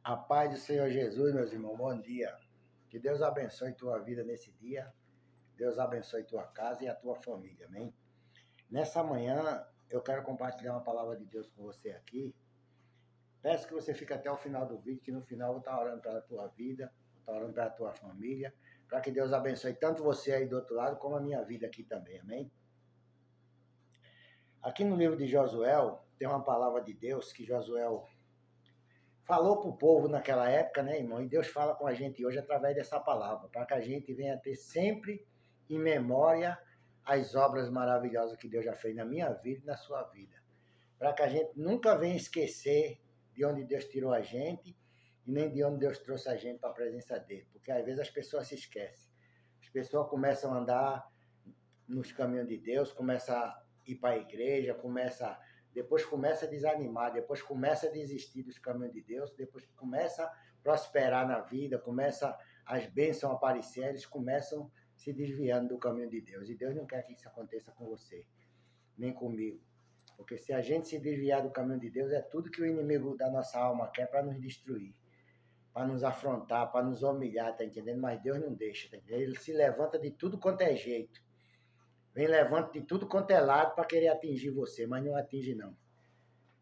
A paz do Senhor Jesus, meus irmãos, bom dia. Que Deus abençoe tua vida nesse dia. Deus abençoe tua casa e a tua família, amém? Nessa manhã, eu quero compartilhar uma palavra de Deus com você aqui. Peço que você fique até o final do vídeo, que no final eu vou estar orando pela tua vida, vou estar orando pela tua família, para que Deus abençoe tanto você aí do outro lado, como a minha vida aqui também, amém? Aqui no livro de Josué, tem uma palavra de Deus que Josué falou para o povo naquela época, né, irmão? E Deus fala com a gente hoje através dessa palavra, para que a gente venha ter sempre em memória as obras maravilhosas que Deus já fez na minha vida e na sua vida. Para que a gente nunca venha esquecer de onde Deus tirou a gente e nem de onde Deus trouxe a gente para a presença dele. Porque às vezes as pessoas se esquecem. As pessoas começam a andar nos caminhos de Deus, começam a ir para a igreja, depois começa a desanimar, depois começa a desistir dos caminhos de Deus, depois começa a prosperar na vida, começa as bênçãos a aparecer, eles começam se desviando do caminho de Deus. E Deus não quer que isso aconteça com você, nem comigo. Porque se a gente se desviar do caminho de Deus, é tudo que o inimigo da nossa alma quer para nos destruir, para nos afrontar, para nos humilhar, tá entendendo? Mas Deus não deixa, tá entendendo? Ele se levanta de tudo quanto é jeito. Vem levando de tudo quanto é lado para querer atingir você, mas não atinge não.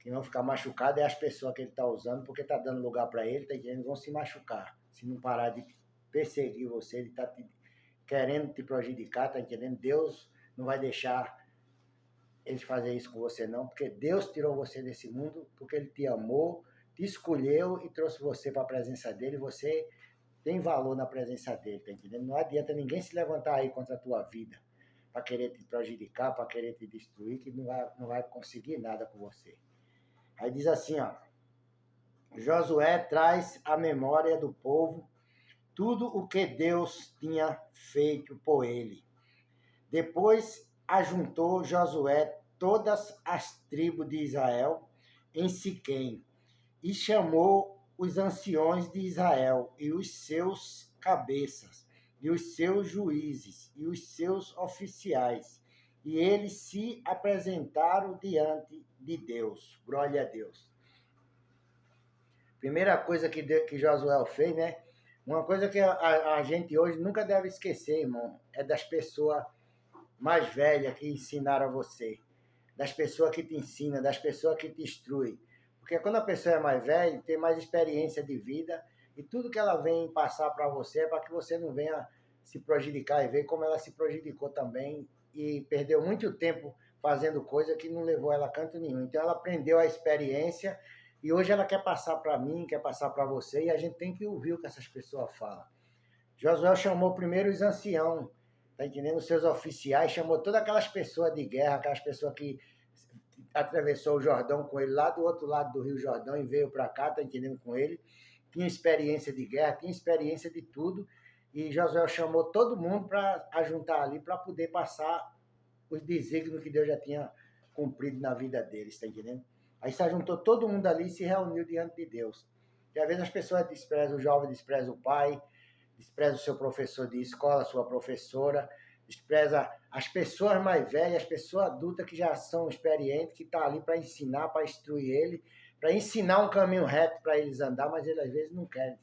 Quem vão ficar machucado é as pessoas que ele está usando, porque está dando lugar para ele, tá entendendo? Vão se machucar. Se não parar de perseguir você, ele está querendo te prejudicar, tá entendendo? Deus não vai deixar eles fazer isso com você não, porque Deus tirou você desse mundo, porque ele te amou, te escolheu e trouxe você para a presença dele, e você tem valor na presença dele, tá entendendo? Não adianta ninguém se levantar aí contra a tua vida, para querer te prejudicar, para querer te destruir, que não vai conseguir nada com você. Aí diz assim, ó, Josué traz à memória do povo tudo o que Deus tinha feito por ele. Depois ajuntou Josué todas as tribos de Israel em Siquém e chamou os anciões de Israel e os seus cabeças e os seus juízes e os seus oficiais. E eles se apresentaram diante de Deus. Glória a Deus. Primeira coisa que Josué fez, né? Uma coisa que a gente hoje nunca deve esquecer, irmão, é das pessoas mais velhas que ensinaram a você. Das pessoas que te ensinam, das pessoas que te instruem. Porque quando a pessoa é mais velha, tem mais experiência de vida e tudo que ela vem passar para você é para que você não venha se prejudicar e ver como ela se prejudicou também e perdeu muito tempo fazendo coisa que não levou ela a canto nenhum. Então ela aprendeu a experiência e hoje ela quer passar para mim, quer passar para você e a gente tem que ouvir o que essas pessoas falam. Josué chamou primeiro os anciãos, tá entendendo? Os seus oficiais, chamou todas aquelas pessoas de guerra, aquelas pessoas que atravessou o Jordão com ele lá do outro lado do Rio Jordão e veio para cá, tá entendendo, com ele. Tinha experiência de guerra, tinha experiência de tudo. E Josué chamou todo mundo para ajuntar ali, para poder passar os desígnios que Deus já tinha cumprido na vida deles, tá entendendo? Aí se ajuntou todo mundo ali e se reuniu diante de Deus. E às vezes as pessoas desprezam, o jovem despreza o pai, despreza o seu professor de escola, a sua professora, despreza as pessoas mais velhas, as pessoas adultas que já são experientes, que estão ali para ensinar, para instruir ele, para ensinar um caminho reto para eles andar, mas eles às vezes não querem.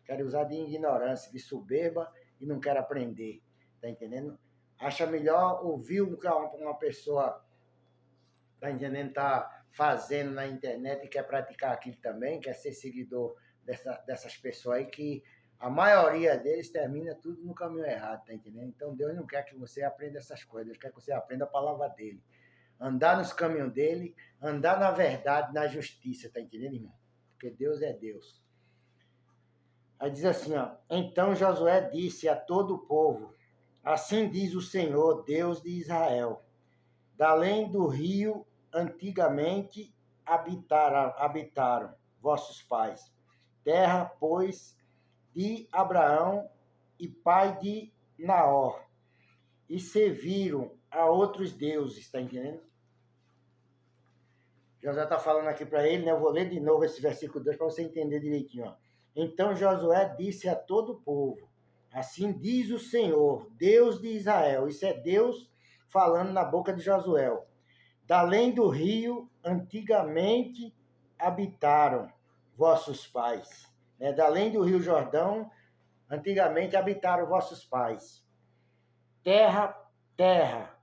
Querem usar de ignorância, de soberba e não querem aprender. Tá entendendo? Acha melhor ouvir o que uma pessoa, tá entendendo, tá fazendo na internet e quer praticar aquilo também, quer ser seguidor dessas pessoas aí que a maioria deles termina tudo no caminho errado, tá entendendo? Então Deus não quer que você aprenda essas coisas, Deus quer que você aprenda a palavra dele. Andar nos caminhos dele, andar na verdade, na justiça, tá entendendo, irmão? Porque Deus é Deus. Aí diz assim, ó, então Josué disse a todo o povo, assim diz o Senhor, Deus de Israel, da além do rio antigamente habitaram vossos pais. Terra, pois, de Abraão e pai de Naor, e serviram a outros deuses, tá entendendo? Josué está falando aqui para ele, né? Eu vou ler de novo esse versículo 2 para você entender direitinho, ó. Então Josué disse a todo o povo, assim diz o Senhor, Deus de Israel, isso é Deus falando na boca de Josué, da além do rio antigamente habitaram vossos pais. Né? Da além do rio Jordão, antigamente habitaram vossos pais. Terra, terra.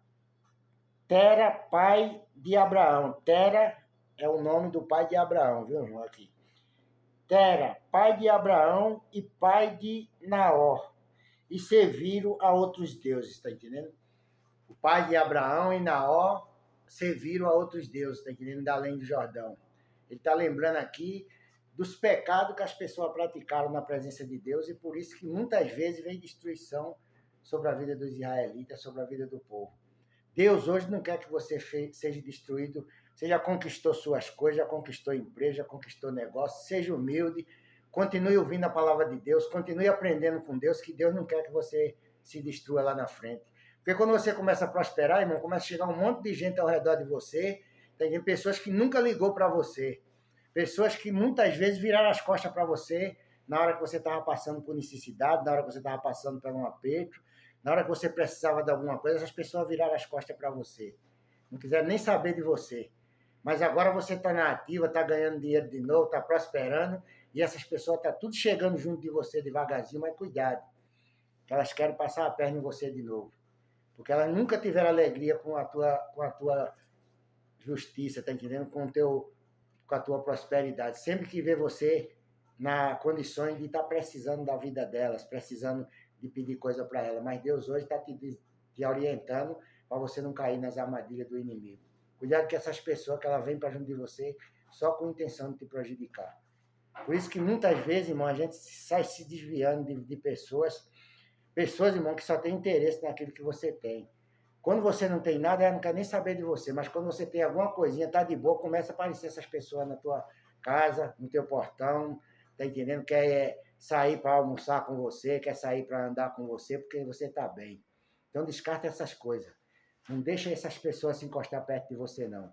Tera, pai de Abraão. Tera é o nome do pai de Abraão, viu, irmão? Aqui. Tera, pai de Abraão e pai de Naor. E serviram a outros deuses, está entendendo? O pai de Abraão e Naor serviram a outros deuses, está entendendo? Da além do Jordão. Ele está lembrando aqui dos pecados que as pessoas praticaram na presença de Deus e por isso que muitas vezes vem destruição sobre a vida dos israelitas, sobre a vida do povo. Deus hoje não quer que você seja destruído. Você já conquistou suas coisas, já conquistou empresa, já conquistou negócio. Seja humilde, continue ouvindo a palavra de Deus, continue aprendendo com Deus, que Deus não quer que você se destrua lá na frente. Porque quando você começa a prosperar, irmão, começa a chegar um monte de gente ao redor de você, tem pessoas que nunca ligou para você, pessoas que muitas vezes viraram as costas para você na hora que você estava passando por necessidade, na hora que você estava passando por um aperto, na hora que você precisava de alguma coisa, essas pessoas viraram as costas para você. Não quiseram nem saber de você. Mas agora você está na ativa, está ganhando dinheiro de novo, está prosperando, e essas pessoas estão tudo chegando junto de você devagarzinho, mas cuidado, que elas querem passar a perna em você de novo. Porque elas nunca tiveram alegria com a tua justiça, tá entendendo? Com a tua prosperidade. Sempre que vê você na condições de estar precisando da vida delas, precisando de pedir coisa para ela. Mas Deus hoje está te orientando para você não cair nas armadilhas do inimigo. Cuidado com essas pessoas que ela vem para junto de você só com a intenção de te prejudicar. Por isso que muitas vezes, irmão, a gente sai se desviando de pessoas, irmão, que só têm interesse naquilo que você tem. Quando você não tem nada, ela não quer nem saber de você, mas quando você tem alguma coisinha, tá de boa, começa a aparecer essas pessoas na tua casa, no teu portão, tá entendendo? Quer sair para almoçar com você, quer sair para andar com você, porque você tá bem. Então descarta essas coisas. Não deixa essas pessoas se encostar perto de você, não.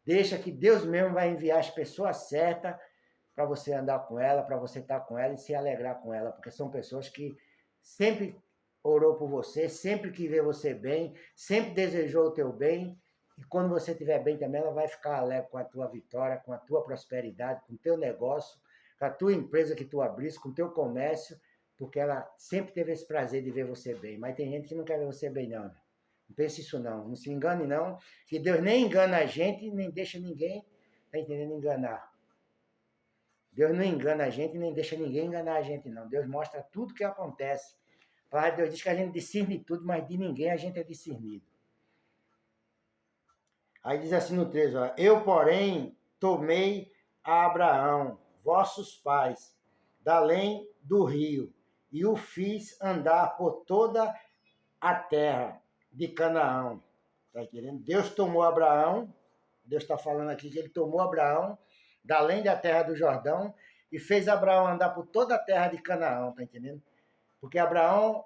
Deixa que Deus mesmo vai enviar as pessoas certas para você andar com ela, para você estar com ela e se alegrar com ela, porque são pessoas que sempre orou por você, sempre quis ver você bem, sempre desejou o teu bem, e quando você estiver bem também, ela vai ficar alegre com a tua vitória, com a tua prosperidade, com o teu negócio, com a tua empresa que tu abriste, com o teu comércio, porque ela sempre teve esse prazer de ver você bem. Mas tem gente que não quer ver você bem, não. Não pense isso, não. Não se engane, não, que Deus nem engana a gente, nem deixa ninguém, tá entendendo, enganar. Deus não engana a gente, nem deixa ninguém enganar a gente, não. Deus mostra tudo o que acontece. A palavra de Deus diz que a gente discerne tudo, mas de ninguém a gente é discernido. Aí diz assim no 13, ó, eu, porém, tomei a Abraão, vossos pais, da além do rio, e o fiz andar por toda a terra de Canaã. Está entendendo? Deus tomou Abraão, Deus está falando aqui que ele tomou Abraão, da além da terra do Jordão, e fez Abraão andar por toda a terra de Canaã, está entendendo? Porque Abraão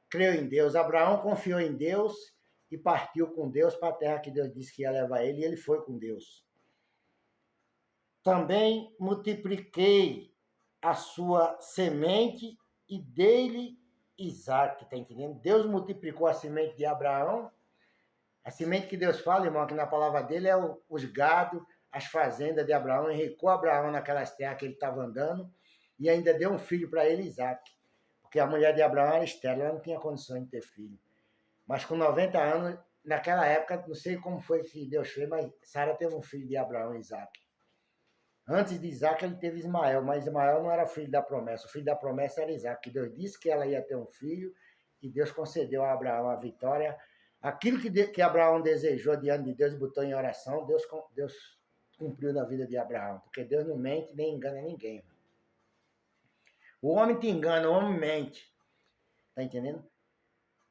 creu em Deus, Abraão confiou em Deus e partiu com Deus para a terra que Deus disse que ia levar ele, e ele foi com Deus. Também multipliquei a sua semente e dele Isaac, tá entendendo? Deus multiplicou a semente de Abraão. A semente que Deus fala, irmão, que na palavra dele é os gados, as fazendas de Abraão, enricou Abraão naquelas terras que ele estava andando e ainda deu um filho para ele, Isaac. Porque a mulher de Abraão era estéril, ela não tinha condições de ter filho. Mas com 90 anos, naquela época, não sei como foi que Deus fez, mas Sara teve um filho de Abraão, Isaac. Antes de Isaac, ele teve Ismael, mas Ismael não era filho da promessa. O filho da promessa era Isaac, que Deus disse que ela ia ter um filho e Deus concedeu a Abraão a vitória. Aquilo que Abraão desejou diante de Deus e botou em oração, Deus cumpriu na vida de Abraão, porque Deus não mente nem engana ninguém. O homem te engana, o homem mente. Tá entendendo?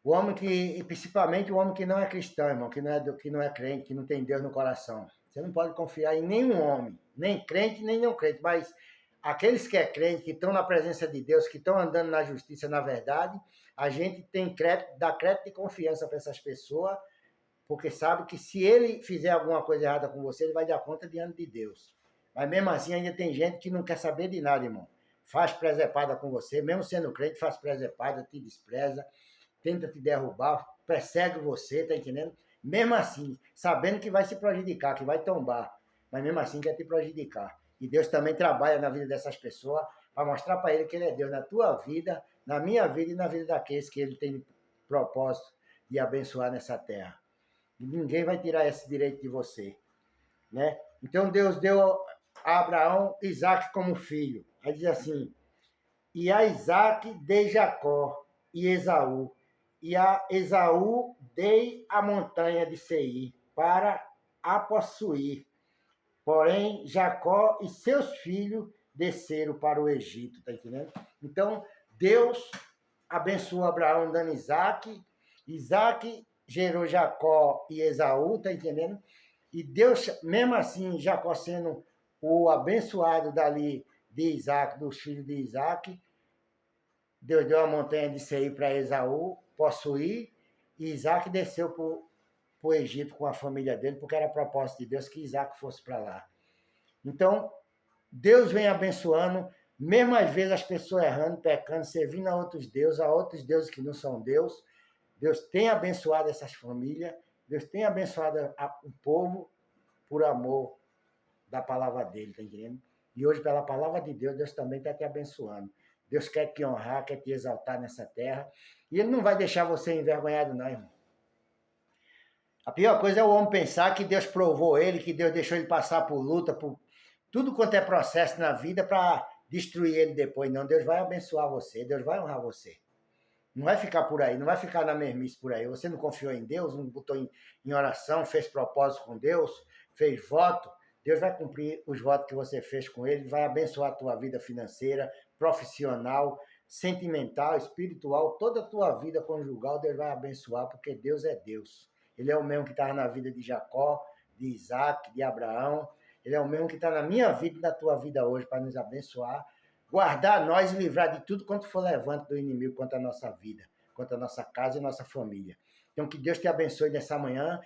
O homem que, principalmente o homem que não é cristão, irmão, que não é crente, que não tem Deus no coração. Você não pode confiar em nenhum homem, nem crente, nem não crente, mas aqueles que é crente, que estão na presença de Deus, que estão andando na justiça, na verdade, a gente tem crédito, dá crédito e confiança para essas pessoas, porque sabe que se ele fizer alguma coisa errada com você, ele vai dar conta diante de Deus. Mas mesmo assim ainda tem gente que não quer saber de nada, irmão. Faz presepada com você, mesmo sendo crente, faz presepada, te despreza, tenta te derrubar, persegue você, tá entendendo? Mesmo assim, sabendo que vai se prejudicar, que vai tombar, mas mesmo assim quer te prejudicar. E Deus também trabalha na vida dessas pessoas para mostrar para ele que ele é Deus na tua vida, na minha vida e na vida daqueles que ele tem propósito de abençoar nessa terra. E ninguém vai tirar esse direito de você, né? Então Deus deu a Abraão Isaac como filho. Aí diz assim: e a Isaac dei Jacó e Esaú, e a Esaú dei a montanha de Seir para a possuir. Porém, Jacó e seus filhos desceram para o Egito, tá entendendo? Então, Deus abençoou Abraão dando Isaac, Isaac gerou Jacó e Esaú, tá entendendo? E Deus, mesmo assim, Jacó sendo o abençoado dali de Isaac, dos filhos de Isaac, Deus deu a montanha de Seir para Esaú possuir, e Isaac desceu para o Egito com a família dele, porque era propósito de Deus que Isaac fosse para lá. Então, Deus vem abençoando, mesmo às vezes as pessoas errando, pecando, servindo a outros deuses que não são Deus. Deus tem abençoado essas famílias, Deus tem abençoado o povo por amor da palavra dele, tá entendendo? E hoje, pela palavra de Deus, Deus também está te abençoando. Deus quer te honrar, quer te exaltar nessa terra. E Ele não vai deixar você envergonhado, não, irmão. A pior coisa é o homem pensar que Deus provou ele, que Deus deixou ele passar por luta, por tudo quanto é processo na vida para destruir ele depois. Não, Deus vai abençoar você, Deus vai honrar você. Não vai ficar por aí, não vai ficar na mermice por aí. Você não confiou em Deus, não botou em oração, fez propósito com Deus, fez voto. Deus vai cumprir os votos que você fez com ele, vai abençoar a tua vida financeira, profissional, sentimental, espiritual, toda a tua vida conjugal, Deus vai abençoar, porque Deus é Deus. Ele é o mesmo que estava na vida de Jacó, de Isaac, de Abraão. Ele é o mesmo que está na minha vida e na tua vida hoje, para nos abençoar, guardar nós e livrar de tudo quanto for levante do inimigo contra a nossa vida, contra a nossa casa e nossa família. Então, que Deus te abençoe nessa manhã.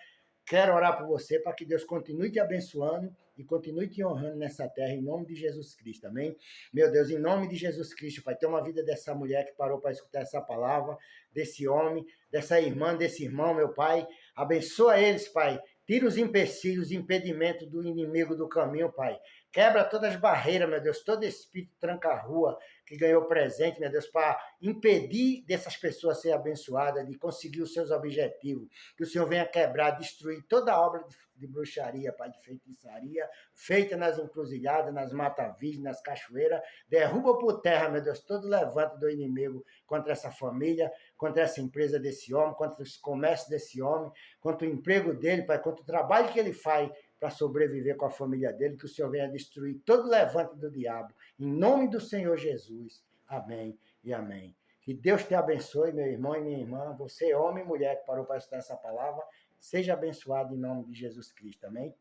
Quero orar por você para que Deus continue te abençoando e continue te honrando nessa terra, em nome de Jesus Cristo, amém? Meu Deus, em nome de Jesus Cristo, Pai, tem uma vida dessa mulher que parou para escutar essa palavra, desse homem, dessa irmã, desse irmão, meu Pai. Abençoa eles, Pai. Tira os empecilhos, impedimentos do inimigo do caminho, Pai. Quebra todas as barreiras, meu Deus, todo espírito tranca-rua que ganhou presente, meu Deus, para impedir dessas pessoas serem abençoadas, de conseguir os seus objetivos. Que o Senhor venha quebrar, destruir toda a obra de bruxaria, Pai, de feitiçaria, feita nas encruzilhadas, nas mata-virgens, nas cachoeiras. Derruba por terra, meu Deus, todo levante do inimigo contra essa família, contra essa empresa desse homem, contra os comércios desse homem, contra o emprego dele, Pai, contra o trabalho que ele faz para sobreviver com a família dele, que o Senhor venha destruir todo levante do diabo. Em nome do Senhor Jesus. Amém e amém. Que Deus te abençoe, meu irmão e minha irmã. Você, homem e mulher, que parou para estudar essa palavra, seja abençoado em nome de Jesus Cristo. Amém?